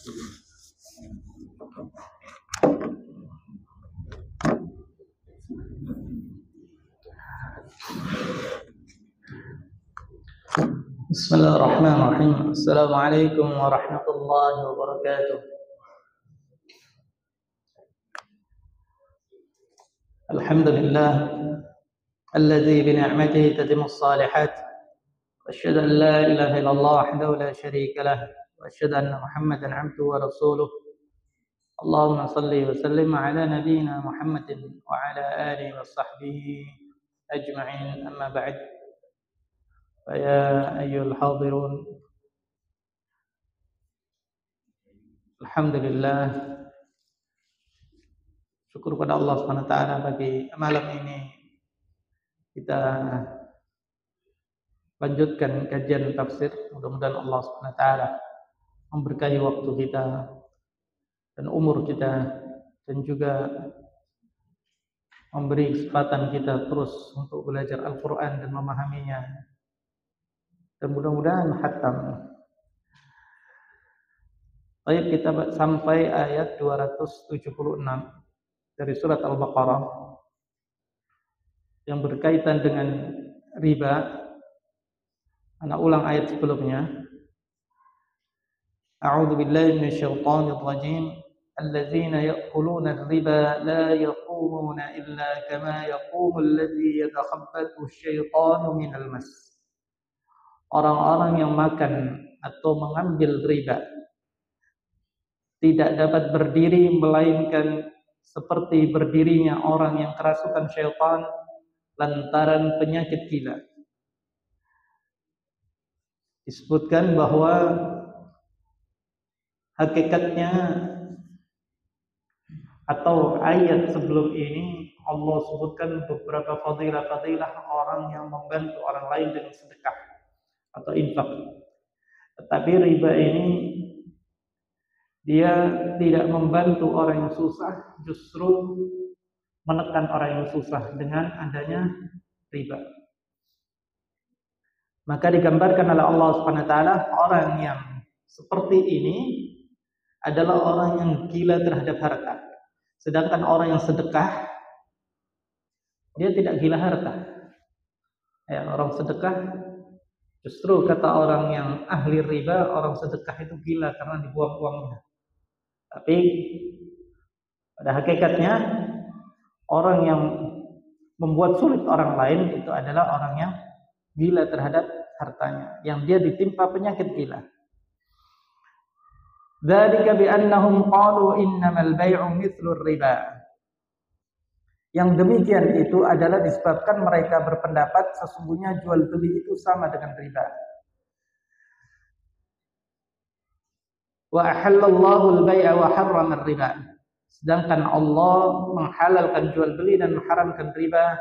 Bismillahirrahmanirrahim. Assalamualaikum warahmatullahi wabarakatuh. Alhamdulillah alladzi bi ni'matihi tatimmu shalihat. Asyhadu an la ilaha illallah wahdahu la syarika lah wa asyhadu anna Muhammadan 'abduhu wa rasuluh. Allahumma shalli wa sallim ala nabiyyina Muhammadin wa ala alihi wa sahbihi ajma'in. Amma ba'd. Ya ayyuhal hadirun, alhamdulillah, syukur pada Allah Subhanahu wa taala bagi malam ini kita lanjutkan kajian tafsir. Mudah-mudahan Allah Subhanahu wa taala memberkahi waktu kita dan umur kita, dan juga memberi kesempatan kita terus untuk belajar Al-Qur'an dan memahaminya, dan mudah-mudahan khatam. Baik, kita sampai ayat 276 dari surat Al-Baqarah yang berkaitan dengan riba. Ana ulang ayat sebelumnya. A'udzu billahi minasyaitonir rajim. Alladzina ya'kuluna ar-riba la yaqumuna illa kama yaqumu alladzi yatakhabbathu asy-syaitanu minal mas. Orang-orang yang makan atau mengambil riba tidak dapat berdiri melainkan seperti berdirinya orang yang kerasukan syaitan lantaran penyakit gila. Disebutkan bahwa hakikatnya atau ayat sebelum ini Allah sebutkan beberapa fadilah-fadilah orang yang membantu orang lain dengan sedekah atau infak. Tetapi riba ini dia tidak membantu orang yang susah, justru menekan orang yang susah dengan adanya riba. Maka digambarkan oleh Allah Subhanahu wa taala orang yang seperti ini adalah orang yang gila terhadap harta. Sedangkan orang yang sedekah dia tidak gila harta. Ya, orang sedekah, justru kata orang yang ahli riba, orang sedekah itu gila karena dibuang uangnya. Tapi pada hakikatnya orang yang membuat sulit orang lain itu adalah orang yang gila terhadap hartanya, yang dia ditimpa penyakit gila. Dzalika bi annahum qalu innamal bai'u mithlur riba. Yang demikian itu adalah disebabkan mereka berpendapat sesungguhnya jual beli itu sama dengan riba. Wa ahallallahu al-bai'a wa harrama ar-riba. Sedangkan Allah menghalalkan jual beli dan mengharamkan riba.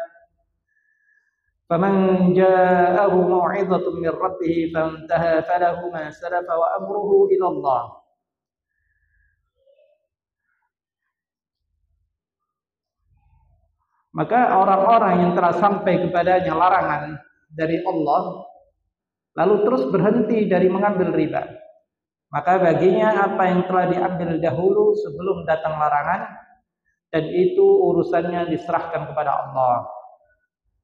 Faman ja'ahu mau'izatun min rabbih fantaha falahu ma salafa wa amruhu ila Allah. Maka orang-orang yang telah sampai kepadanya larangan dari Allah lalu terus berhenti dari mengambil riba, maka baginya apa yang telah diambil dahulu sebelum datang larangan, dan itu urusannya diserahkan kepada Allah.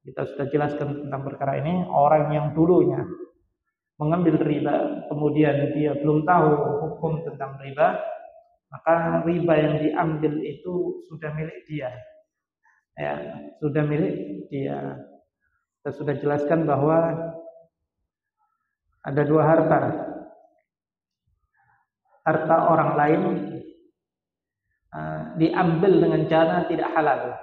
Kita sudah jelaskan tentang perkara ini. Orang yang dulunya mengambil riba, kemudian dia belum tahu hukum tentang riba, maka riba yang diambil itu sudah milik dia. Ya, sudah milik dia. Kita sudah jelaskan bahwa ada dua harta. Harta orang lain diambil dengan cara tidak halal.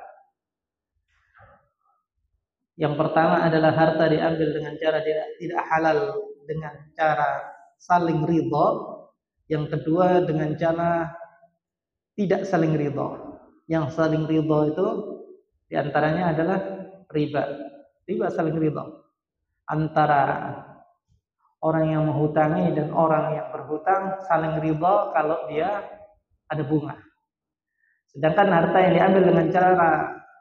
Yang pertama adalah harta diambil dengan cara tidak halal dengan cara saling ridha. Yang kedua dengan cara tidak saling ridha. Yang saling ridha itu diantaranya adalah riba. Riba saling ridha antara orang yang menghutangi dan orang yang berhutang, saling ridha kalau dia ada bunga. Sedangkan harta yang diambil dengan cara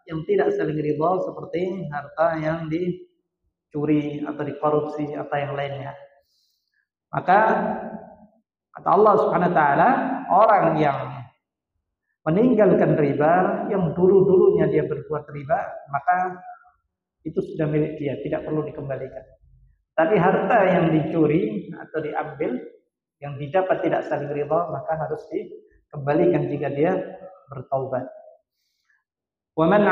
yang tidak saling ridha seperti harta yang dicuri atau dikorupsi atau yang lainnya, maka kata Kata Allah Subhanahu wa taala, orang yang meninggalkan riba, yang dulu-dulunya dia berbuat riba, maka itu sudah milik dia, tidak perlu dikembalikan. Tapi harta yang dicuri atau diambil, yang didapat tidak saling riba, maka harus dikembalikan jika dia bertaubat. Wa man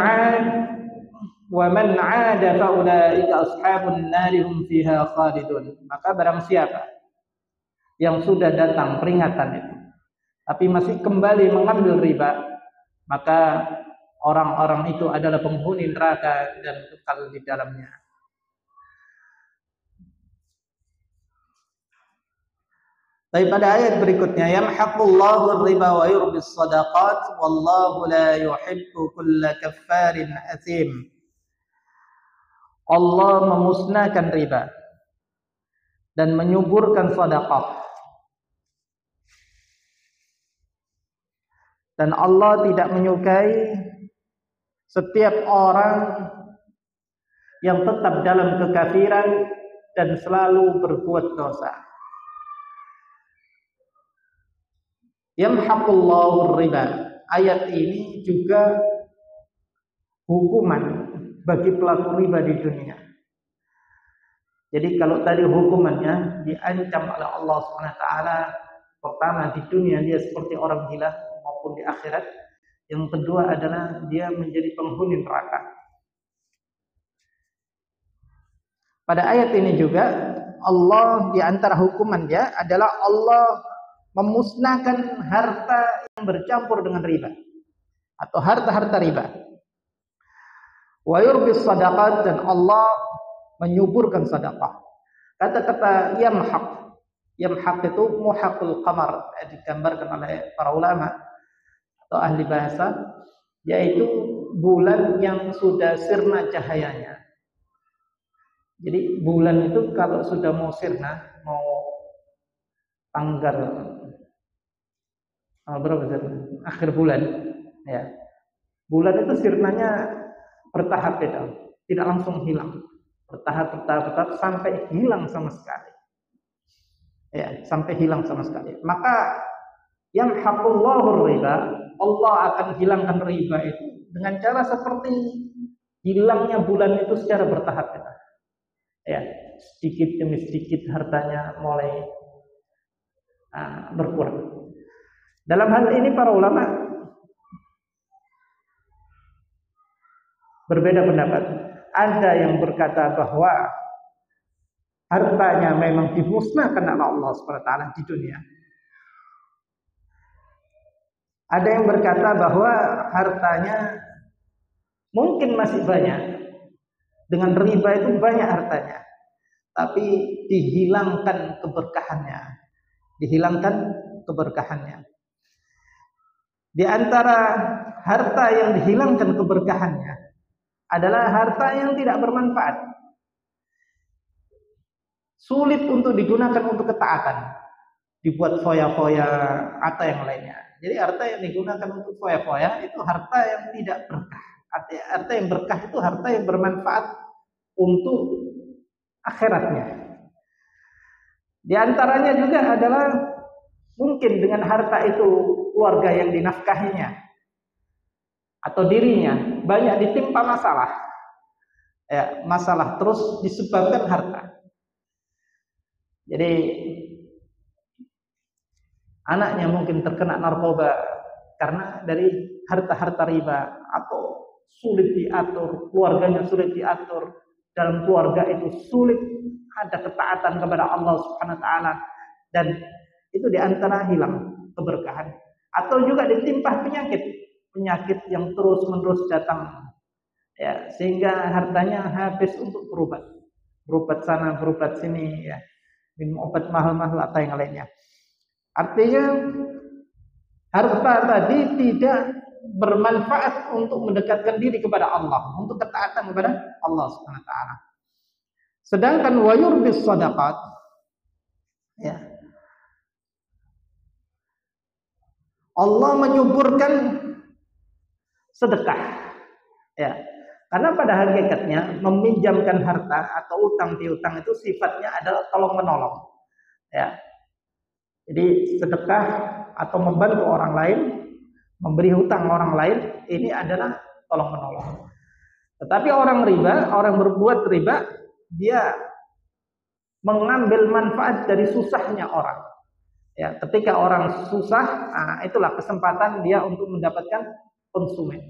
'ada fa ulaika ashabun nar hum fiha khalidun. Maka barang siapa yang sudah datang peringatan itu, tapi masih kembali mengambil riba, maka orang-orang itu adalah penghuni neraka dan kekal di dalamnya. Tapi pada ayat berikutnya, yamhaqullahu riba wa yurbis shadaqat wallahu la yuhibbu kulla kaffarin athim. Allah memusnahkan riba dan menyuburkan sedekah. Dan Allah tidak menyukai setiap orang yang tetap dalam kekafiran dan selalu berbuat dosa. Yamhaqullahu riba. Ayat ini juga hukuman bagi pelaku riba di dunia. Jadi kalau tadi hukumannya diancam oleh Allah Subhanahu wa taala, pertama di dunia dia seperti orang gila maupun di akhirat. Yang kedua adalah dia menjadi penghuni neraka. Pada ayat ini juga Allah di antara hukumannya adalah Allah memusnahkan harta yang bercampur dengan riba atau harta-harta riba. Wa yurbis sadaqat, dan Allah menyuburkan sedekah. Kata-kata yamhaq itu muhaqul qamar, digambarkan oleh para ulama atau ahli bahasa, yaitu bulan yang sudah sirna cahayanya. Jadi bulan itu kalau sudah mau sirna, mau tanggal berapa sirna? Akhir bulan, ya. Bulan itu sirnanya bertahap itu, tidak langsung hilang. Bertahap sampai hilang sama sekali. Ya, sampai hilang sama sekali. Maka yamhaqullahu riba, Allah akan hilangkan riba itu dengan cara seperti hilangnya bulan itu secara bertahap. Ya, sedikit demi sedikit hartanya mulai berkurang. Dalam hal ini para ulama berbeda pendapat. Ada yang berkata bahwa hartanya memang dimusnahkan oleh Allah SWT di dunia. Ada yang berkata bahwa hartanya mungkin masih banyak. Dengan riba itu banyak hartanya, tapi dihilangkan keberkahannya. Dihilangkan keberkahannya. Di antara harta yang dihilangkan keberkahannya adalah harta yang tidak bermanfaat. Sulit untuk digunakan untuk ketaatan. Dibuat foya-foya atau yang lainnya. Jadi harta yang digunakan untuk foya-foya itu harta yang tidak berkah. Harta yang berkah itu harta yang bermanfaat untuk akhiratnya. Di antaranya juga adalah mungkin dengan harta itu keluarga yang dinafkahinya atau dirinya banyak ditimpa masalah. Ya, masalah terus disebabkan harta. Jadi anaknya mungkin terkena narkoba karena dari harta-harta riba, atau sulit diatur, keluarganya sulit diatur, dalam keluarga itu sulit ada ketaatan kepada Allah Subhanahu wa taala, dan itu diantara hilang keberkahan. Atau juga ditimpa penyakit yang terus-menerus datang, ya, sehingga hartanya habis untuk berobat sana, berobat sini, ya, minum obat mahal-mahal atau yang lainnya. Artinya harta tadi tidak bermanfaat untuk mendekatkan diri kepada Allah, untuk ketaatan kepada Allah Subhanahu wa taala. Sedangkan wa yurbis shadaqat, ya, Allah menyuburkan sedekah, ya. Karena pada hakikatnya meminjamkan harta atau utang piutang itu sifatnya adalah tolong menolong, ya. Jadi sedekah atau membantu orang lain, memberi hutang orang lain, ini adalah tolong menolong. Tetapi orang riba, orang berbuat riba, dia mengambil manfaat dari susahnya orang. Ya, ketika orang susah, itulah kesempatan dia untuk mendapatkan konsumen.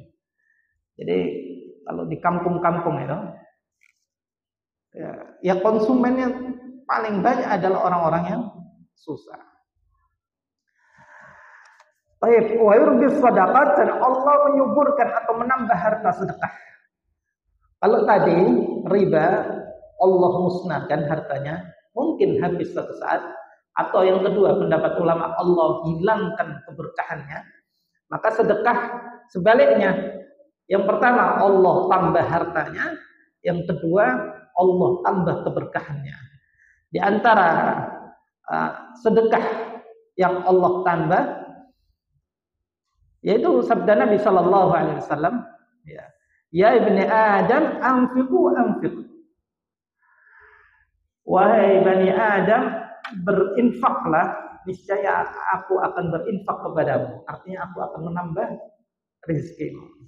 Jadi kalau di kampung-kampung itu, ya konsumennya paling banyak adalah orang-orang yang susah. Baik, wa yurbis sadaqat, dan Allah menyuburkan atau menambah harta sedekah. Kalau tadi riba, Allah musnahkan hartanya, mungkin habis suatu saat. Atau yang kedua, pendapat ulama, Allah hilangkan keberkahannya. Maka sedekah sebaliknya. Yang pertama, Allah tambah hartanya. Yang kedua, Allah tambah keberkahannya. Di antara sedekah yang Allah tambah, yaitu sabda Nabi Shallallahu Alaihi Wasallam, ya ibni Adam, anfiqu. Wahai bani Adam, berinfaklah, niscaya aku akan berinfak kepadamu. Artinya aku akan menambah rezekimu.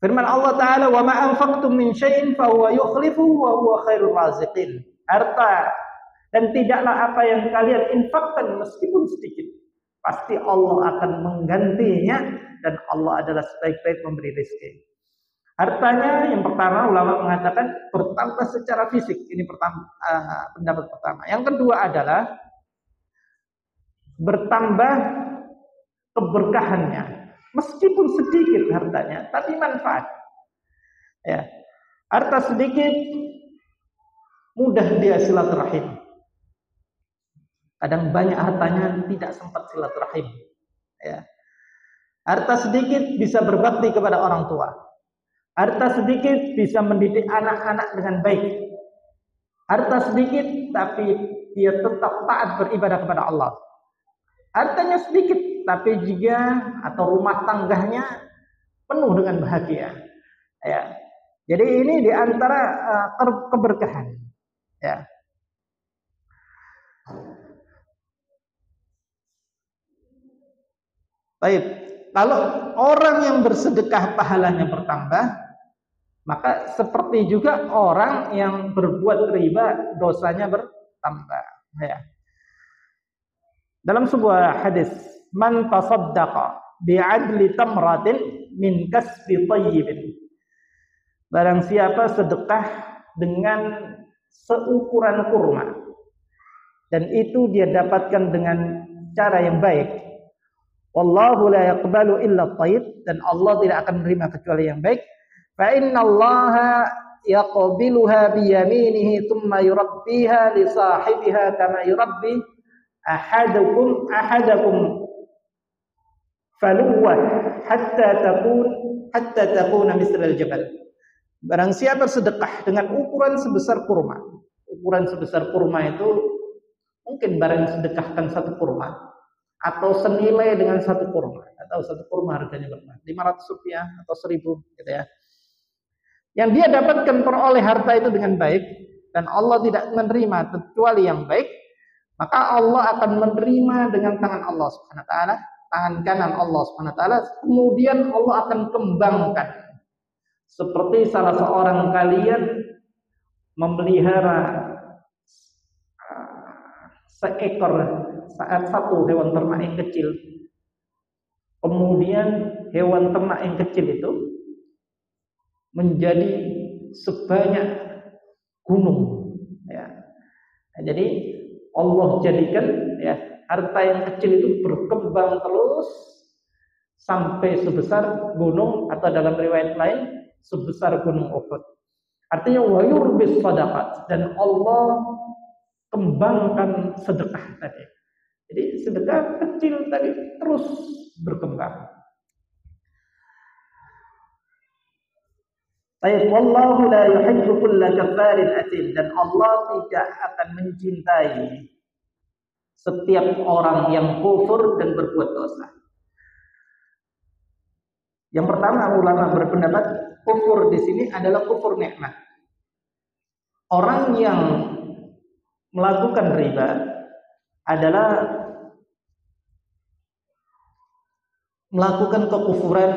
Firman Allah Ta'ala, wa ma anfaqtum min syai'in fa huwa yukhlifuhu wa huwa khairur raziqin. Harta dan tidaklah apa yang kalian infakkan meskipun sedikit, pasti Allah akan menggantinya, dan Allah adalah sebaik-baik memberi rezeki. Hartanya yang pertama ulama mengatakan bertambah secara fisik. Ini pendapat pertama. Yang kedua adalah bertambah keberkahannya. Meskipun sedikit hartanya, tapi manfaat. Ya. Harta sedikit mudah dia silaturahim. Kadang banyak hartanya tidak sempat silaturahim. Ya. Harta sedikit bisa berbakti kepada orang tua. Harta sedikit bisa mendidik anak-anak dengan baik. Harta sedikit tapi dia tetap taat beribadah kepada Allah. Hartanya sedikit tapi juga atau rumah tangganya penuh dengan bahagia. Ya. Jadi ini di antara keberkahan. Ya. Baik, kalau orang yang bersedekah pahalanya bertambah, maka seperti juga orang yang berbuat riba dosanya bertambah. Ya. Dalam sebuah hadis, man tasaddaqa bi'adli tamratin min kasbi tayyibin. Barang siapa sedekah dengan seukuran kurma, dan itu dia dapatkan dengan cara yang baik. Wallahu la yaqbalu illa tayyib, dan Allah tidak akan menerima kecuali yang baik. Fa innallaha yaqbiluha bi yaminihi thumma yurabbiha li sahibiha kama yurabbi ahadakum faluwa hatta takuna misral jabal. Barang siapa bersedekah dengan ukuran sebesar kurma. Ukuran sebesar kurma itu mungkin barang sedekahkan satu kurma atau senilai dengan satu kurma, atau satu kurma harganya berapa? 500 rupiah atau 1000 gitu ya. Yang dia dapatkan peroleh harta itu dengan baik, dan Allah tidak menerima kecuali yang baik, maka Allah akan menerima dengan tangan Allah Subhanahu wa taala, tangan kanan Allah Subhanahu wa taala, kemudian Allah akan kembangkan. Seperti salah seorang kalian memelihara satu hewan ternak yang kecil, kemudian hewan ternak yang kecil itu menjadi sebanyak gunung. Ya. Nah, jadi Allah jadikan harta yang kecil itu berkembang terus sampai sebesar gunung, atau dalam riwayat lain sebesar gunung Uhud. Artinya wa yurbis sadaqat, dan Allah kembangkan sedekah tadi. Jadi sedekah kecil tadi terus berkembang. Baik, wallahu la yuhibbu kulla kaffarin athim, dan Allah tidak akan mencintai setiap orang yang kufur dan berbuat dosa. Yang pertama, ulama berpendapat kufur di sini adalah kufur nikmat. Orang yang melakukan riba adalah melakukan kekufuran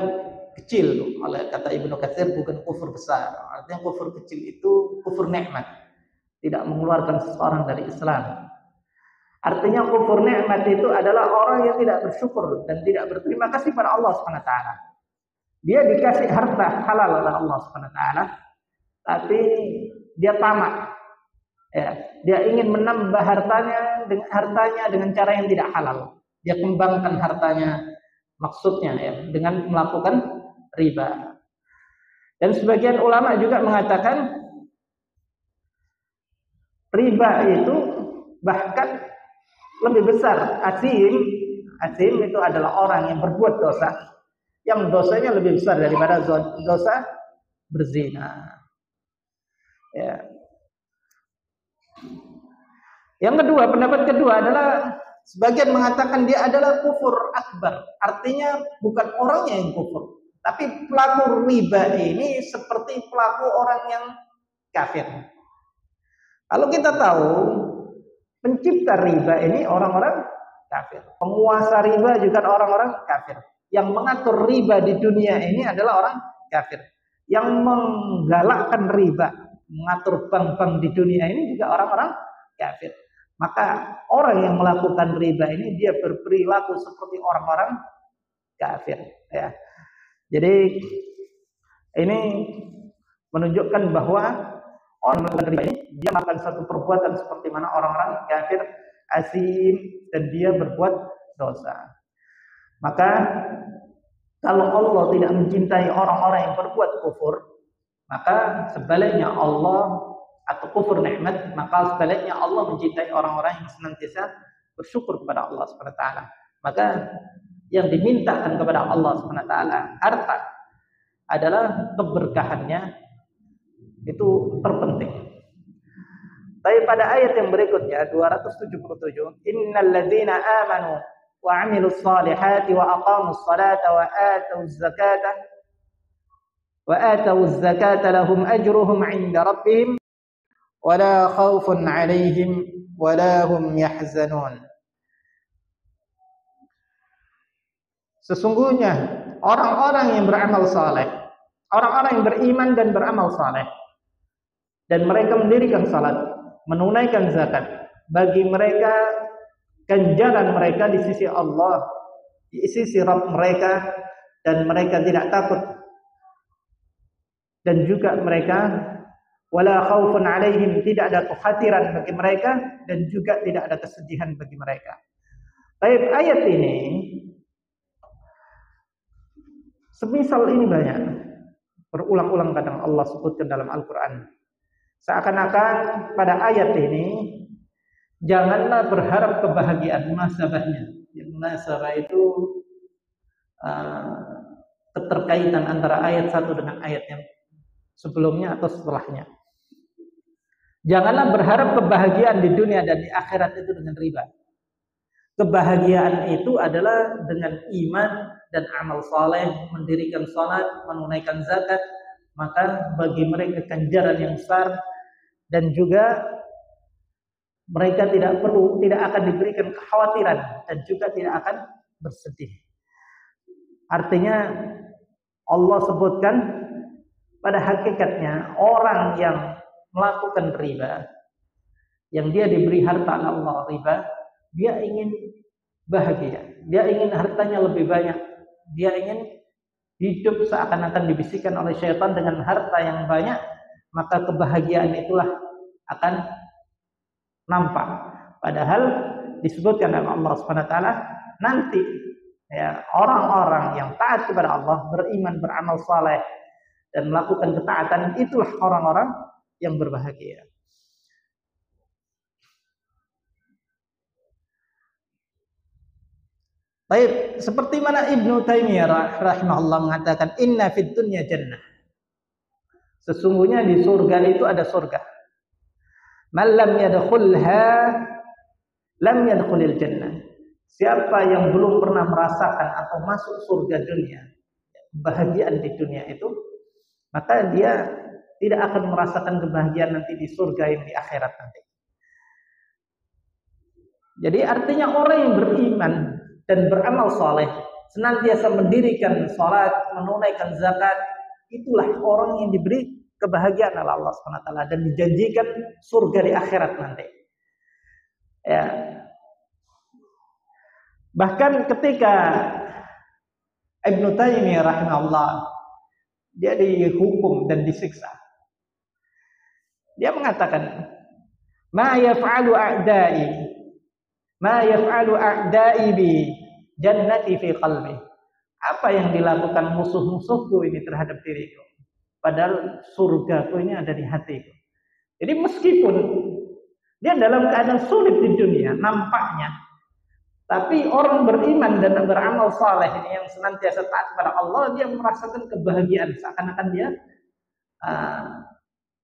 kecil. Oleh kata Ibnu Katsir, bukan kufur besar. Artinya kufur kecil itu kufur nikmat, tidak mengeluarkan seseorang dari Islam. Artinya kufur nikmat itu adalah orang yang tidak bersyukur dan tidak berterima kasih pada Allah Subhanahu wa taala. Dia dikasih harta halal oleh Allah Subhanahu wa taala, tapi dia tamak. Ya, dia ingin menambah hartanya dengan cara yang tidak halal. Dia kembangkan hartanya, maksudnya ya, dengan melakukan riba. Dan sebagian ulama juga mengatakan riba itu bahkan lebih besar. Asim itu adalah orang yang berbuat dosa, yang dosanya lebih besar daripada dosa berzina. Ya. Yang kedua, pendapat kedua adalah sebagian mengatakan dia adalah kufur akbar. Artinya bukan orangnya yang kufur, tapi pelaku riba ini seperti pelaku orang yang kafir. Kalau kita tahu pencipta riba ini orang-orang kafir. Penguasa riba juga orang-orang kafir. Yang mengatur riba di dunia ini adalah orang kafir. Yang menggalakkan riba, mengatur bank-bank di dunia ini juga orang-orang kafir. Maka orang yang melakukan riba ini dia berperilaku seperti orang-orang kafir. Ya. Jadi ini menunjukkan bahwa orang melakukan riba ini dia melakukan satu perbuatan seperti mana orang-orang kafir asim dan dia berbuat dosa. Maka kalau Allah tidak mencintai orang-orang yang berbuat kufur, maka sebaliknya Allah atau kufur nikmat, maka sebaliknya Allah mencintai orang-orang yang senantiasa bersyukur kepada Allah Subhanahu wa taala. Maka yang dimintakan kepada Allah Subhanahu wa taala harta adalah keberkahannya itu terpenting. Tapi pada ayat yang berikutnya 277, innal ladzina amanu wa 'amilus salihati wa aqamus salata wa atawuz zakata lahum ajruhum 'inda rabbihim wa la khaufun 'alaihim wa la hum yahzanun. Sesungguhnya orang-orang yang beramal saleh, orang-orang yang beriman dan beramal saleh, dan mereka mendirikan salat, menunaikan zakat, bagi mereka ganjaran mereka di sisi Allah, di sisi Rabb mereka, dan mereka tidak takut, dan juga mereka wala khaufun alaihim, tidak ada kekhawatiran bagi mereka, dan juga tidak ada kesedihan bagi mereka. Tapi ayat ini semisal ini banyak berulang-ulang kadang Allah sebutkan dalam Al-Quran. Seakan-akan pada ayat ini janganlah berharap kebahagiaan munasabahnya. Yang munasabah itu keterkaitan antara ayat satu dengan ayat yang sebelumnya atau setelahnya. Janganlah berharap kebahagiaan di dunia dan di akhirat itu dengan riba. Kebahagiaan itu adalah dengan iman dan amal saleh, mendirikan salat, menunaikan zakat, maka bagi mereka ganjaran yang besar, dan juga mereka tidak akan diberikan kekhawatiran dan juga tidak akan bersedih. Artinya Allah sebutkan pada hakikatnya orang yang melakukan riba, yang dia diberi harta Allah riba, dia ingin bahagia, dia ingin hartanya lebih banyak, dia ingin hidup seakan-akan dibisikkan oleh syaitan dengan harta yang banyak, maka kebahagiaan itulah akan nampak. Padahal disebutkan oleh Allah Subhanahu wa taala nanti ya, orang-orang yang taat kepada Allah, beriman, beramal saleh dan melakukan ketaatan, itulah orang-orang yang berbahagia. Baik, seperti mana Ibnu Taimiyah rahimahullah mengatakan inna fid dunya jannah. Sesungguhnya di surga itu ada surga. Man lam yadkhulha lam yadkhulil jannah. Siapa yang belum pernah merasakan atau masuk surga dunia, kebahagiaan di dunia itu, maka dia tidak akan merasakan kebahagiaan nanti di surga yang di akhirat nanti. Jadi artinya orang yang beriman dan beramal soleh, senantiasa mendirikan sholat, menunaikan zakat, itulah orang yang diberi kebahagiaan oleh Allah SWT dan dijanjikan surga di akhirat nanti. Ya. Bahkan ketika Ibnu Taimiyah rahimahullah dia dihukum dan disiksa, dia mengatakan, ma yaf'alu a'da'i bi jannati fi qalbi. Apa yang dilakukan musuh-musuhku ini terhadap diriku, padahal surgaku ini ada di hatiku. Jadi meskipun dia dalam keadaan sulit di dunia nampaknya, tapi orang beriman dan beramal saleh ini yang senantiasa taat kepada Allah, dia merasakan kebahagiaan seakan-akan dia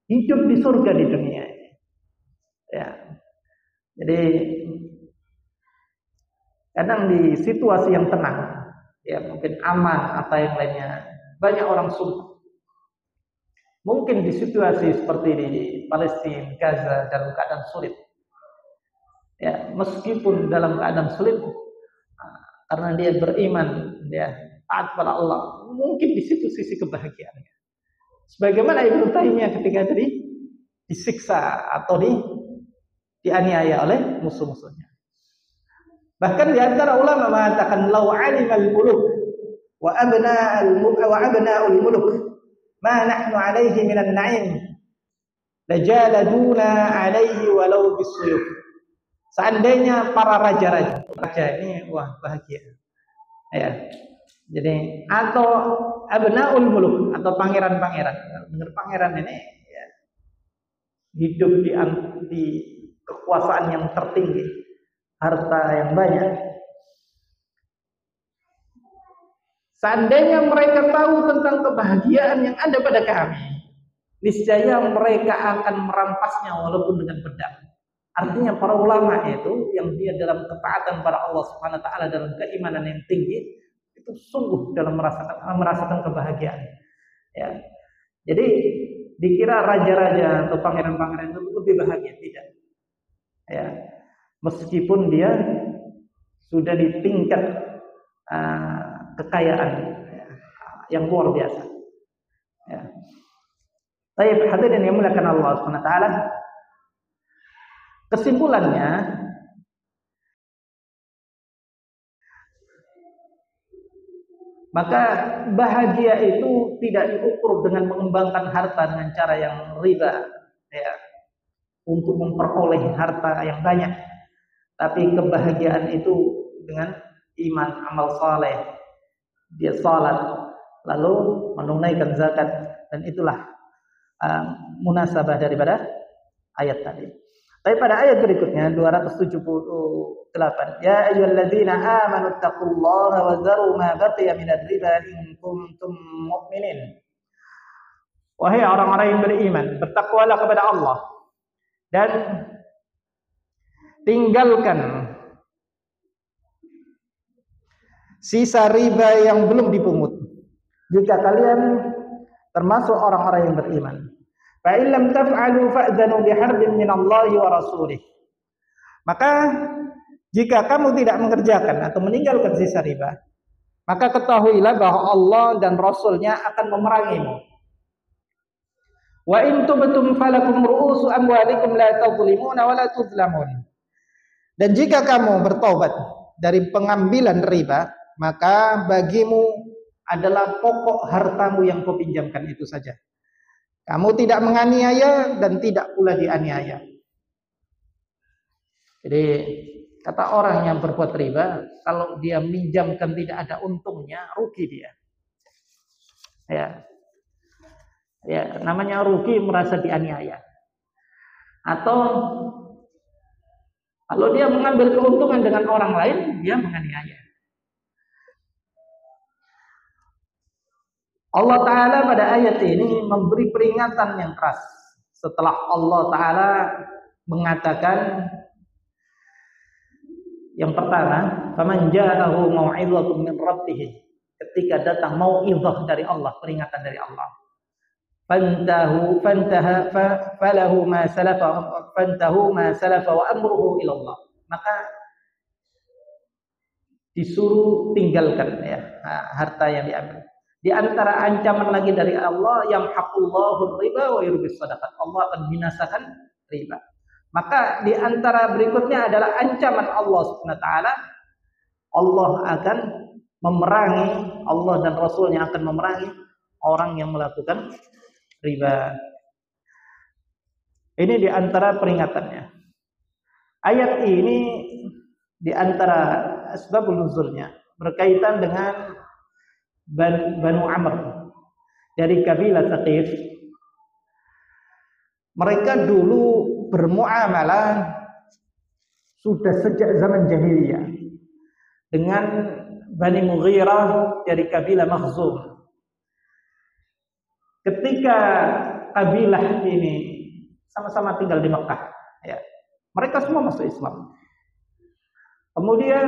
hidup di surga di dunia ini. Ya. Jadi kadang di situasi yang tenang, ya mungkin aman atau yang lainnya, banyak orang sumpah. Mungkin di situasi seperti di Palestina, Gaza dalam keadaan sulit. Ya, meskipun dalam keadaan sulit, karena dia beriman, dia taat pada Allah, mungkin di situ sisi kebahagiaannya. Sebagaimana Ibnu Taimiyah ketika tadi disiksa atau dianiaya oleh musuh-musuhnya. Bahkan di antara ulama mengatakan, "Lau 'alimal muluk wa abna'ul muluk ma nahnu 'alaihi minan na'im lajaladuna 'alaihi walau bisuyuf." Seandainya para raja-raja ini wah bahagia. Ya. Jadi atau abna'ul muluk atau pangeran-pangeran. Benar pangeran ini ya, hidup di kekuasaan yang tertinggi, harta yang banyak. Seandainya mereka tahu tentang kebahagiaan yang ada pada kami, niscaya mereka akan merampasnya walaupun dengan pedang. Artinya para ulama itu yang dia dalam ketaatan pada Allah Subhanahu wa taala, dalam keimanan yang tinggi, itu sungguh dalam merasakan kebahagiaan. Ya. Jadi dikira raja-raja atau pangeran-pangeran itu lebih bahagia, tidak. Ya. Meskipun dia sudah di tingkat kekayaan yang luar biasa. Ya. Baik, hadirin yang dimuliakan Allah Subhanahu wa taala. Kesimpulannya, maka bahagia itu tidak diukur dengan mengembangkan harta dengan cara yang riba, ya, untuk memperoleh harta yang banyak. Tapi kebahagiaan itu dengan iman, amal saleh, dia salat, lalu menunaikan zakat, dan itulah munasabah daripada ayat tadi. Tapi pada ayat berikutnya 278, ya ayyuhalladzina amanu taqullaha wa dharu ma baqiya minadh riba in kuntum mu'minin. Wahai orang-orang yang beriman, bertakwalah kepada Allah dan tinggalkan sisa riba yang belum dipungut jika kalian termasuk orang-orang yang beriman. Fa in lam taf'alu fa'dzanu biharbin minallahi wa rasulih. Maka jika kamu tidak mengerjakan atau meninggalkan sisa riba, maka ketahuilah bahwa Allah dan Rasulnya akan memerangimu. Wa in tubtum falakum ru'usu amwalikum la tadhlimuna wa la tudhlamun. Dan jika kamu bertobat dari pengambilan riba, maka bagimu adalah pokok hartamu yang kau pinjamkan itu saja. Kamu tidak menganiaya dan tidak pula dianiaya. Jadi kata orang yang berbuat riba, kalau dia minjamkan tidak ada untungnya, rugi dia. Ya, namanya rugi, merasa dianiaya. Atau kalau dia mengambil keuntungan dengan orang lain, dia menganiaya. Allah Ta'ala pada ayat ini memberi peringatan yang keras. Setelah Allah Ta'ala mengatakan yang pertama, faman ja'ahu mau'izatun min rabbih, ketika datang mau'izah dari Allah, peringatan dari Allah, fantahu ma salafa wa amruhu ila Allah, maka disuruh tinggalkan ya harta yang diambil. Di antara ancaman lagi dari Allah, yang yamhaqullahu riba wa yurbis sadaqat. Allah akan binasakan riba. Maka di antara berikutnya adalah ancaman Allah Subhanahu wa taala. Allah akan memerangi, Allah dan Rasulnya akan memerangi orang yang melakukan riba. Ini di antara peringatannya. Ayat ini di antara asbabun nuzulnya berkaitan dengan Banu Amr dari kabilah Tsaqif. Mereka dulu bermuamalah sudah sejak zaman jahiliyah dengan Bani Mughirah dari kabilah Makhzum. Ketika kabilah ini sama-sama tinggal di Mekah, ya, mereka semua masuk Islam. Kemudian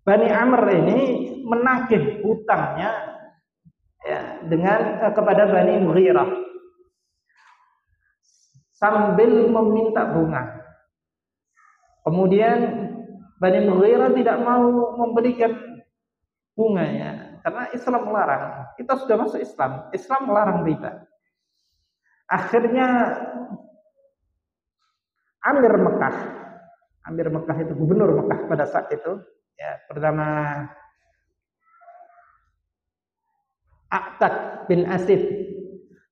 Bani Amr ini menagih hutangnya ya, kepada Bani Mughirah sambil meminta bunga. Kemudian Bani Mughirah tidak mau memberikan bunganya karena Islam melarang. Kita sudah masuk Islam, Islam melarang riba. Akhirnya Amir Mekah itu gubernur Mekah pada saat itu, ya, pertama A'taq bin Asid,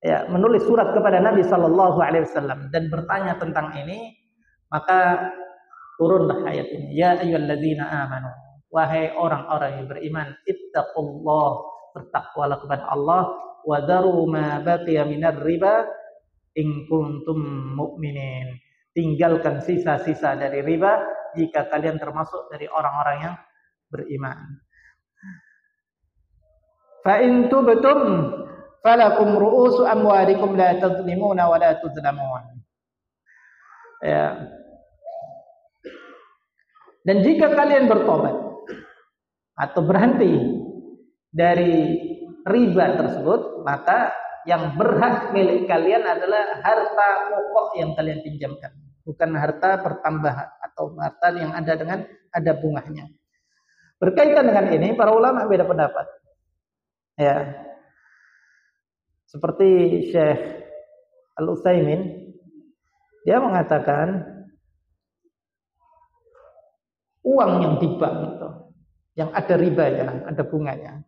ya, menulis surat kepada Nabi Shallallahu Alaihi Wasallam dan bertanya tentang ini. Maka turunlah ayat ini, ya ayyuhalladzina amanu, wahai orang-orang yang beriman, ittaqullah, bertakwalah kepada Allah, wa daru ma baqiya minar riba in kuntum mu'minin, tinggalkan sisa-sisa dari riba jika kalian termasuk dari orang-orang yang beriman. Fa in tubtum falakum ru'usu amwalikum la tazlimuna wa la tuzlamun. Ya. Dan jika kalian bertobat atau berhenti dari riba tersebut, maka yang berhak milik kalian adalah harta pokok yang kalian pinjamkan, bukan harta pertambahan atau harta yang ada bunganya. Berkaitan dengan ini, para ulama beda pendapat. Ya, seperti Syekh Al-Utsaimin, dia mengatakan uang yang di bank itu, yang ada ribanya, ada bunganya,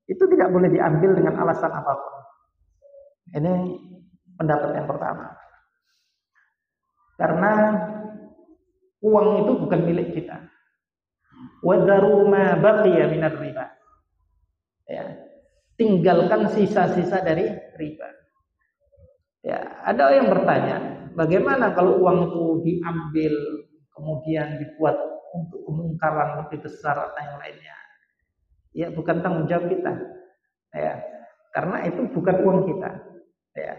itu tidak boleh diambil dengan alasan apapun. Ini pendapat yang pertama. Karena uang itu bukan milik kita. Wa dharu ma baqiya minar riba. Ya, tinggalkan sisa-sisa dari riba. Ya, ada yang bertanya, bagaimana kalau uang itu diambil kemudian dibuat untuk kemungkaran lebih besar atau yang lainnya? Ya, bukan tanggung jawab kita. Ya, karena itu bukan uang kita. Ya.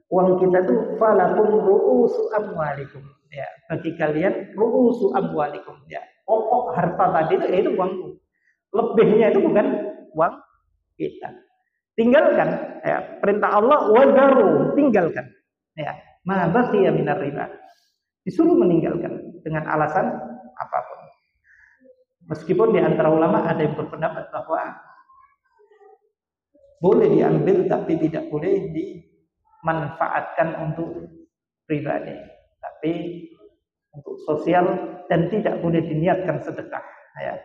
Uang kita itu falakum ru'usu amwalikum. Ya, bagi kalian ru'usu amwalikum. Ya, pokok harta tadi itu uangmu. Lebihnya itu bukan uang kita. Tinggalkan, ya, perintah Allah wadaru, tinggalkan. Ya, ma baqiya minar riba. Disuruh meninggalkan dengan alasan apapun. Meskipun di antara ulama ada yang berpendapat bahwa boleh diambil tapi tidak boleh dimanfaatkan untuk pribadi, tapi untuk sosial, dan tidak boleh diniatkan sedekah. Ya,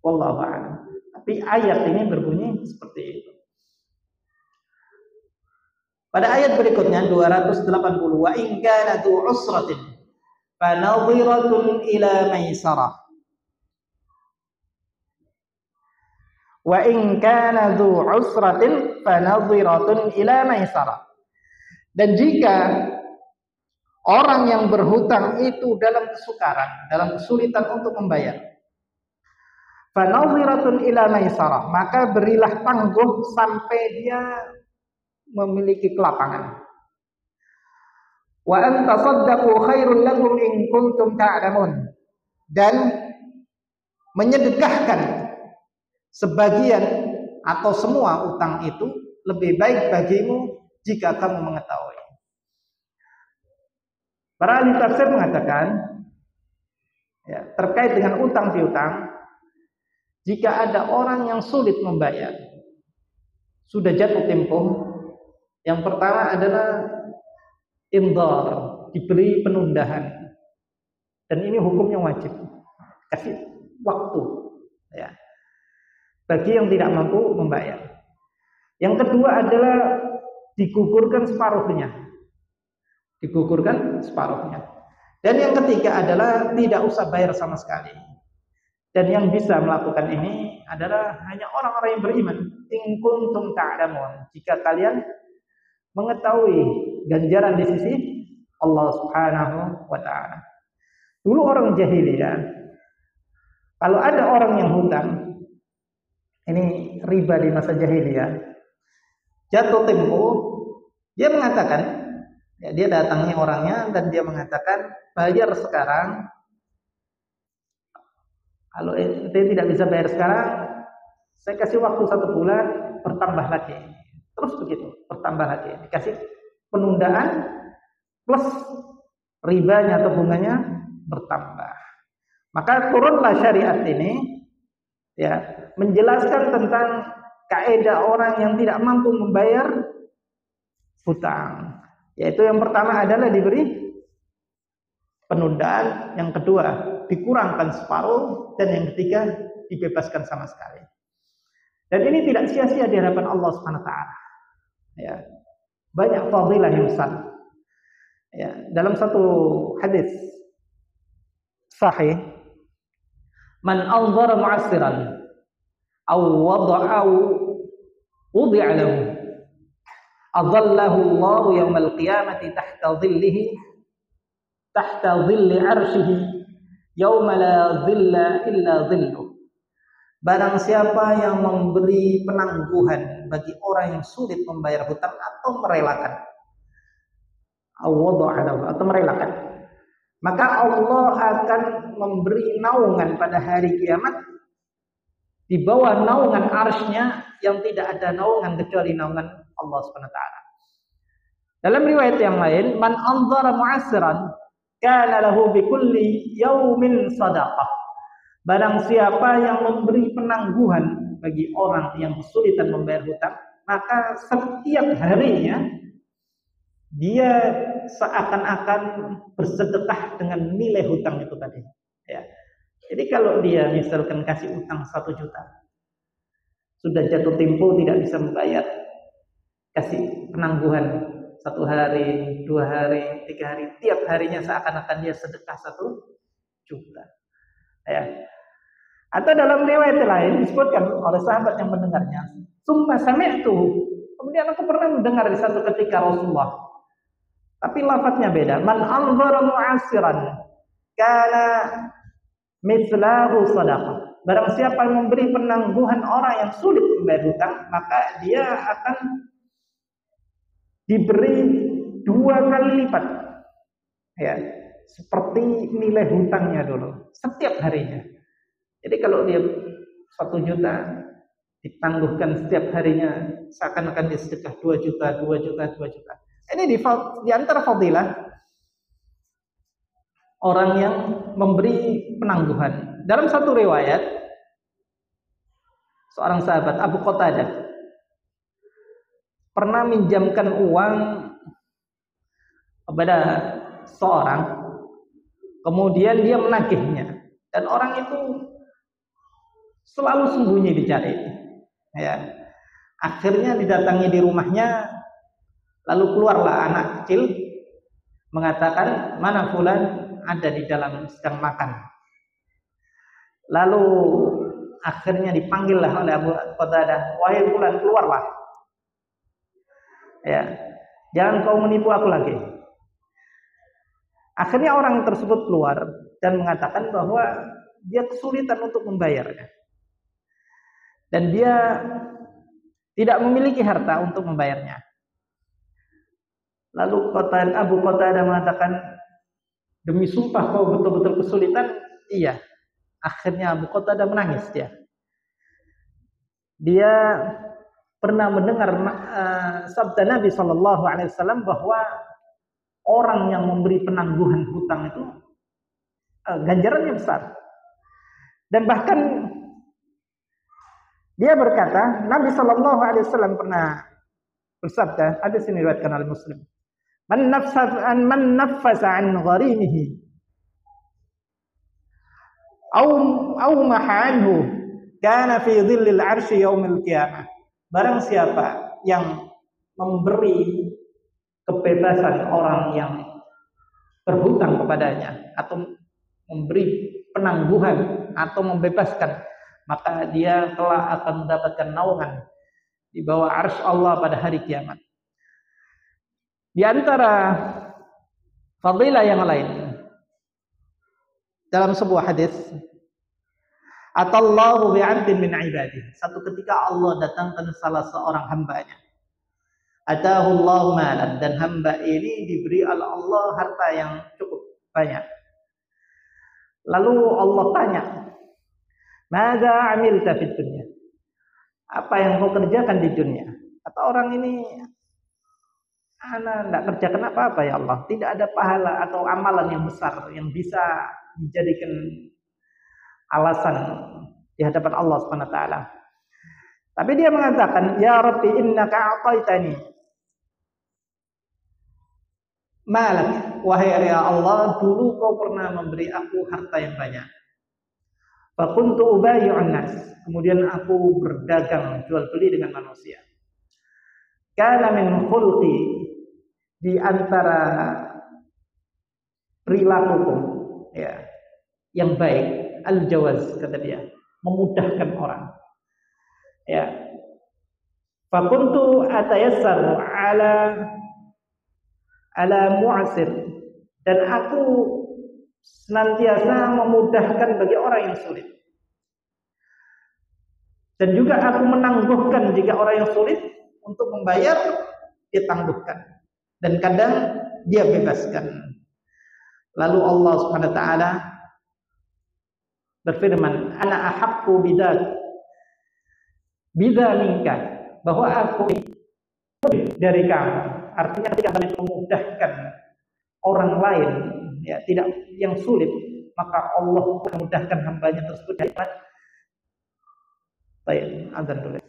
wallahu a'lam. Tapi ayat ini berbunyi seperti itu. Pada ayat berikutnya 280, wa in kana dzu usratin fa nadhiratun ila maisarah. Wa in kana dzu usratin fa nadhiratun ila maisarah. Dan jika orang yang berhutang itu dalam kesukaran, dalam kesulitan untuk membayar, fa nadhiratun ila maisarah, maka berilah tangguh sampai dia memiliki kelapangan. Wa an tasaddaqu khairul lakum in kuntum ta'lamun. Dan menyedekahkan sebagian atau semua utang itu lebih baik bagimu jika kamu mengetahui. Para ahli tafsir mengatakan, ya, terkait dengan utang piutang, jika ada orang yang sulit membayar, sudah jatuh tempo, yang pertama adalah indhar, diberi penundaan. Dan ini hukumnya wajib. Kasih waktu ya, bagi yang tidak mampu membayar. Yang kedua adalah digugurkan separuhnya. Digugurkan separuhnya. Dan yang ketiga adalah tidak usah bayar sama sekali. Dan yang bisa melakukan ini adalah hanya orang-orang yang beriman. In kuntum ta'lamun. Jika kalian mengetahui ganjaran di sisi Allah Subhanahu wa taala. Dulu orang jahiliyah, kalau ada orang yang hutang, ini riba di masa jahiliyah, jatuh tempo, dia mengatakan, ya, dia datangi orangnya dan dia mengatakan, bayar sekarang. Kalau ente tidak bisa bayar sekarang, saya kasih waktu 1 bulan, bertambah lagi. Terus begitu, bertambah lagi. Dikasih penundaan plus ribanya atau bunganya bertambah. Maka turunlah syariat ini, ya, menjelaskan tentang kaidah orang yang tidak mampu membayar hutang. Yaitu yang pertama adalah diberi penundaan, yang kedua dikurangkan separuh, dan yang ketiga dibebaskan sama sekali. Dan ini tidak sia-sia di hadapan Allah Subhanahu wa taala. Ya. Banyak fadilah yang besar. Ya, dalam satu hadis sahih, man anzara mu'assiran aw wada'ahu wudi'a lahu adallahu Allahu yaumal qiyamati tahta dhillihi tahta dhilli 'arsyihi yauma la dhilla illa dhilluh. Barang siapa yang memberi penangguhan bagi orang yang sulit membayar hutang atau merelakan atau merelakan, maka Allah akan memberi naungan pada hari kiamat di bawah naungan arsy-Nya yang tidak ada naungan kecuali naungan Allah Subhanahu wa taala. Dalam riwayat yang lain, man anzara mu'assiran kana lahu bi kulli yaumin shadaqah. Barang siapa yang memberi penangguhan bagi orang yang kesulitan membayar hutang, maka setiap harinya dia seakan-akan bersedekah dengan nilai hutang itu tadi. Ya. Jadi kalau dia misalkan kasih utang 1 juta, sudah jatuh tempo tidak bisa membayar, kasih penangguhan 1 hari, 2 hari, 3 hari, tiap harinya seakan-akan dia sedekah 1 juta. Ya. Atau dalam riwayat lain disebutkan oleh sahabat yang mendengarnya, summa sami'tu, kemudian aku pernah mendengar di satu ketika Rasulullah, tapi lafadznya beda, man anzara mu'assiran kana mithlahu sadaqah. Barang siapa yang memberi penangguhan orang yang sulit membayar hutang, maka dia akan diberi 2 kali lipat, ya, seperti nilai hutangnya dulu setiap harinya. Jadi kalau dia 1 juta ditangguhkan setiap harinya, seakan-akan dia sedekah 2 juta, 2 juta, 2 juta. Ini di antara fadilah orang yang memberi penangguhan. Dalam satu riwayat, seorang sahabat Abu Qatadah pernah minjamkan uang kepada seorang, kemudian dia menagihnya, dan orang itu selalu sembunyi dicari. Ya. Akhirnya didatangi di rumahnya, lalu keluarlah anak kecil mengatakan, mana fulan, ada di dalam sedang makan. Lalu akhirnya dipanggillah oleh Abu Qatadah, wahai fulan, keluarlah. Ya, jangan kau menipu aku lagi. Akhirnya orang tersebut keluar dan mengatakan bahwa dia kesulitan untuk membayarnya. Dan dia tidak memiliki harta untuk membayarnya. Lalu Abu Qatadah mengatakan, demi sumpah kau betul-betul kesulitan? Iya. Akhirnya Abu Qatadah menangis dia. Dia pernah mendengar sabda Nabi SAW bahwa orang yang memberi penangguhan hutang itu ganjarannya besar. Dan bahkan dia berkata, Nabi Shallallahu Alaihi Wasallam pernah bersabda, hadis ini diriwayatkan oleh Muslim, man nafasa an gharimihi au mahanhu kana fi dhillil arsy yaumil qiyamah. Barang siapa yang memberi kebebasan orang yang berhutang kepadanya atau memberi penangguhan atau membebaskan, maka dia kelak akan mendapatkan naungan di bawah arsy Allah pada hari kiamat. Di antara fadilah yang lain dalam sebuah hadis, atallahu bi'abdin min ibadihi, satu ketika Allah datangkan salah seorang hambanya, atahullahu malan, dan hamba ini diberi oleh Allah harta yang cukup banyak. Lalu Allah tanya, madza amilta fid dunya, apa yang kau kerjakan di dunia? Kata orang ini, ana tidak kerjakan apa-apa ya Allah, tidak ada pahala atau amalan yang besar yang bisa dijadikan alasan di hadapan Allah Subhanahu wa taala. Tapi dia mengatakan, ya Rabbi innaka a'taitani malak, wahai ya Allah, dulu kau pernah memberi aku harta yang banyak. Fa kuntu ubayyi'un nas, kemudian aku berdagang jual beli dengan manusia. Kana min khulqi, di antara perilakuku ya yang baik, al-jawaz, kata dia, memudahkan orang. Ya. Fa kuntu atayassaru ala mu'sir, dan aku senantiasa memudahkan bagi orang yang sulit. Dan juga aku menangguhkan jika orang yang sulit untuk membayar, dia tangguhkan. Dan kadang dia bebaskan. Lalu Allah Subhanahu wa taala berfirman, ana ahaqqu bidza minka, bahwa aku lebih dari kamu. Artinya ketika kalian memudahkan orang lain, ya tidak yang sulit, maka Allah memudahkan hambanya tersebut. Baik, azan dulu.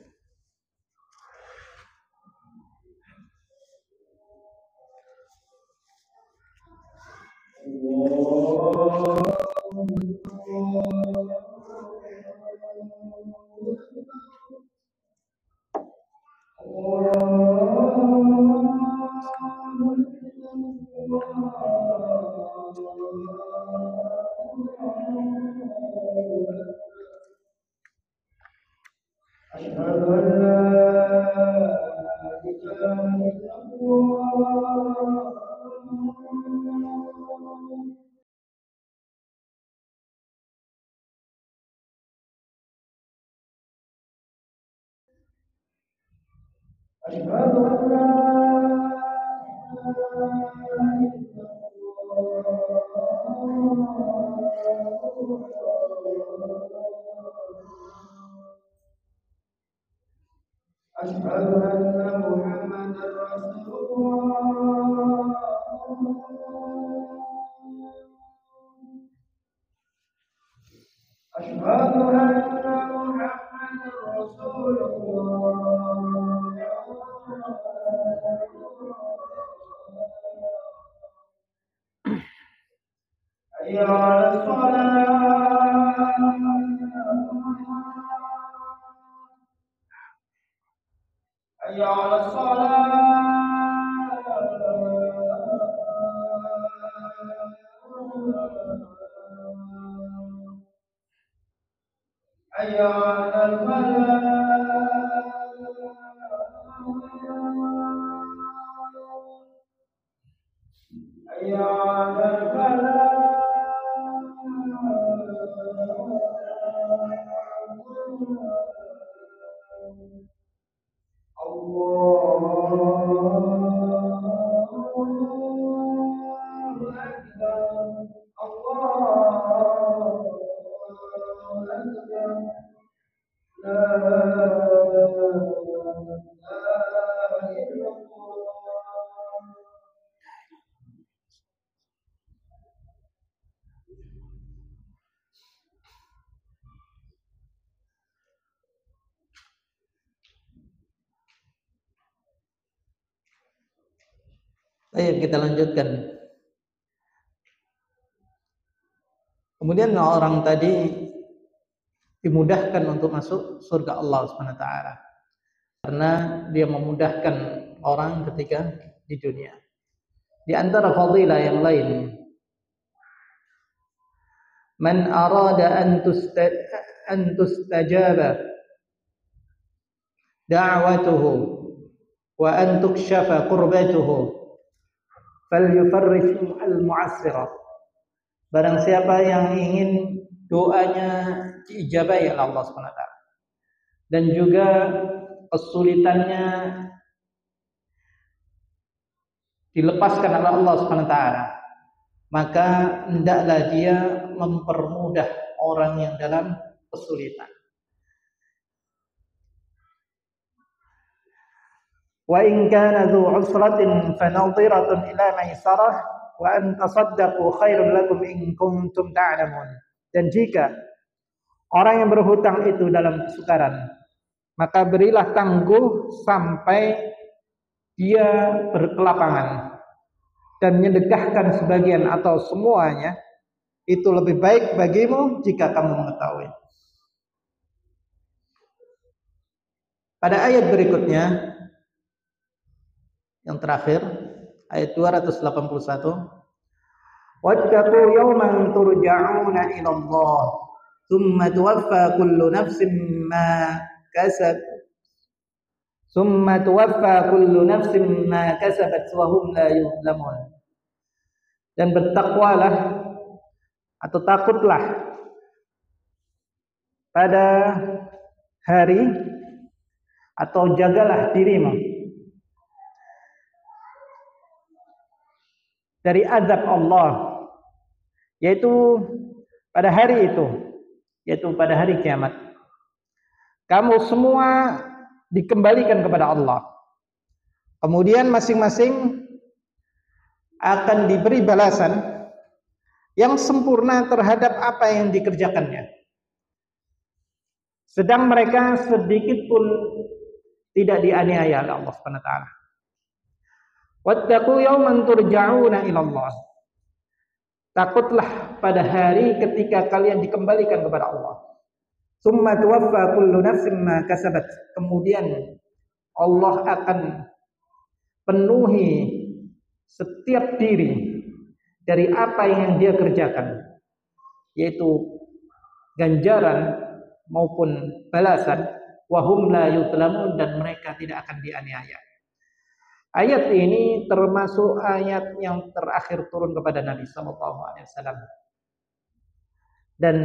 Baik, kita lanjutkan. Kemudian orang tadi dimudahkan untuk masuk surga Allah Subhanahu wa taala karena dia memudahkan orang ketika di dunia. Di antara fadilah yang lain, man arada an tustajaba da'watuhu wa an tukshafa qurbatuhu falyufarrij al-mu'assira. Barang siapa yang ingin doanya diijabahi oleh Allah Subhanahu wa taala dan juga kesulitannya dilepaskan oleh Allah Subhanahu wa taala, maka hendaklah dia mempermudah orang yang dalam kesulitan. Wa in kana dzu 'usratin fanadhiratun ila maisarah wa an tasaddaqu khairul lakum in kuntum ta'lamun. Dan jika orang yang berhutang itu dalam kesukaran, maka berilah tangguh sampai dia berkelapangan dan menyedekahkan sebagian atau semuanya, itu lebih baik bagimu jika kamu mengetahui. Pada ayat berikutnya yang terakhir, ayat 281, wattaqu yawman turja'una ila Allah thumma tuwaffa kullu nafsin ma kasabat wa hum la yuzlamun. Dan bertakwalah atau takutlah pada hari atau jagalah dirimu dari azab Allah, yaitu pada hari itu, yaitu pada hari kiamat. Kamu semua dikembalikan kepada Allah. Kemudian masing-masing akan diberi balasan yang sempurna terhadap apa yang dikerjakannya. Sedang mereka sedikit pun tidak dianiaya oleh Allah Subhanahu wa taala. Wattaqu yawman turja'una ila Allah. Takutlah pada hari ketika kalian dikembalikan kepada Allah. Tsumma tuwaffa kullu nafsin ma kasabat. Kemudian Allah akan penuhi setiap diri dari apa yang dia kerjakan, yaitu ganjaran maupun balasan, wa hum la yuzlamun, dan mereka tidak akan dianiaya. Ayat ini termasuk ayat yang terakhir turun kepada Nabi sallallahu alaihi wasallam. Dan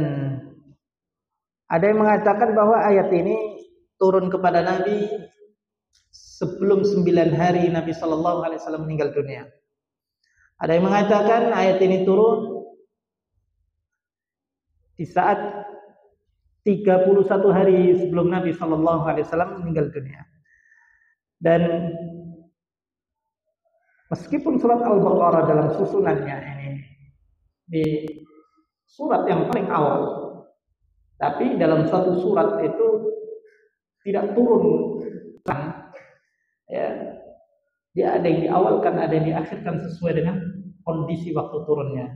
ada yang mengatakan bahwa ayat ini turun kepada Nabi sebelum 9 hari Nabi sallallahu alaihi wasallam meninggal dunia. Ada yang mengatakan ayat ini turun di saat 31 hari sebelum Nabi sallallahu alaihi wasallam meninggal dunia. Dan meskipun surat Al-Baqarah dalam susunannya ini di surat yang paling awal, tapi dalam satu surat itu tidak turun, ya, dia ada yang diawalkan, ada yang diakhirkan sesuai dengan kondisi waktu turunnya,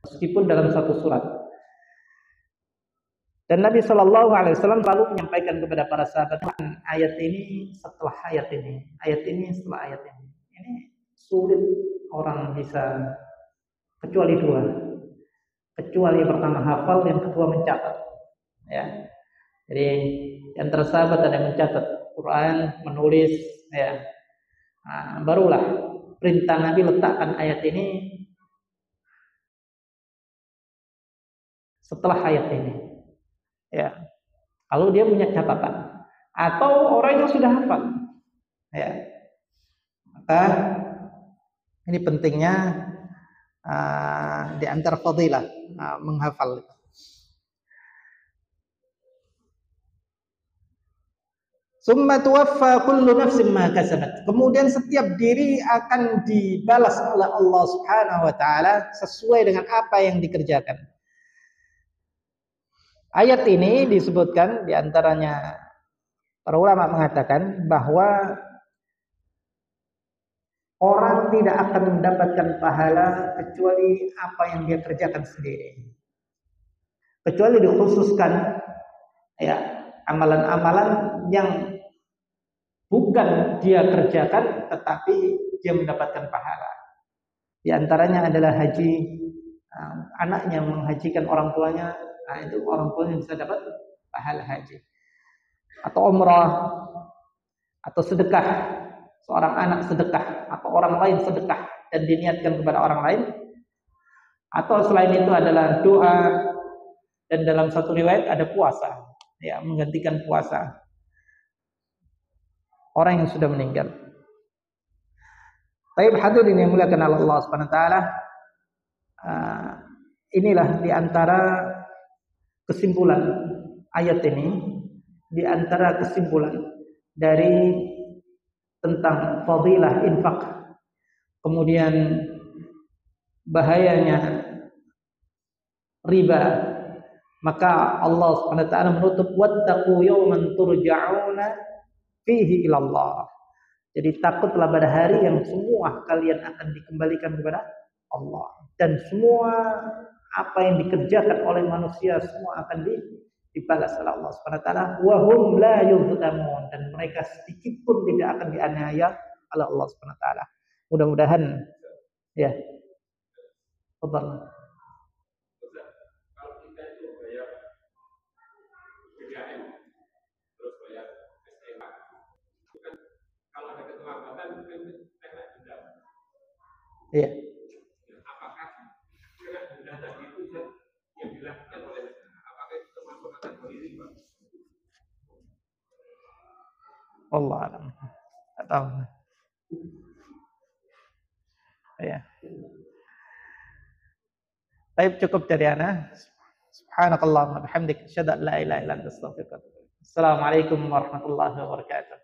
meskipun dalam satu surat. Dan Nabi Shallallahu Alaihi Wasallam lalu menyampaikan kepada para sahabat, ayat ini setelah ayat ini, ayat ini setelah ayat ini. Ini sulit orang bisa, kecuali dua. Kecuali yang pertama hafal, yang kedua mencatat. Ya. Jadi yang tersahabat ada yang mencatat Quran, menulis, ya. Nah, barulah perintah Nabi letakkan ayat ini setelah ayat ini. Ya. Kalau dia punya catatan atau orang yang sudah hafal. Ya. Maka ini pentingnya di antara fadilah menghafal. Summa tuwaffa kullu nafsin ma kasabat. Kemudian setiap diri akan dibalas oleh Allah Subhanahu wa taala sesuai dengan apa yang dikerjakan. Ayat ini disebutkan di antaranya para ulama mengatakan bahwa orang tidak akan mendapatkan pahala kecuali apa yang dia kerjakan sendiri. Kecuali dikhususkan ya amalan-amalan yang bukan dia kerjakan tetapi dia mendapatkan pahala. Di antaranya adalah haji, anaknya menghajikan orang tuanya, nah itu orang tuanya bisa dapat pahala haji. Atau umrah, atau sedekah, seorang anak sedekah, atau orang lain sedekah dan diniatkan kepada orang lain. Atau selain itu adalah doa, dan dalam satu riwayat ada puasa, ya menggantikan puasa orang yang sudah meninggal. Taib hadirin yang muliakan Allah Subhanahu wa taala, inilah diantara kesimpulan ayat ini, diantara kesimpulan dari tentang fadilah infak, kemudian bahayanya riba. Maka Allah Subhanahu wa taala menutup wattaqu yawman turja'una fihi ila Allah. Jadi takutlah pada hari yang semua kalian akan dikembalikan kepada Allah, dan semua apa yang dikerjakan oleh manusia semua akan dibalas oleh Allah Subhanahu wa taala, wa hum la yuzlamun, dan mereka sedikit pun tidak akan dianiaya oleh Allah Subhanahu wa taala. Mudah-mudahan ya. Fadhal. Iya. Apakah kena denda tadi itu yang dilakukan oleh apakah itu termasuk kategori riba? Allah alam. Tak tahu. Ya. Baik, cukup dari ana. Subhanakallahumma bihamdika asyhadu an la ilaha illa anta astaghfiruka wa atubu ilaik. Assalamualaikum warahmatullahi wabarakatuh.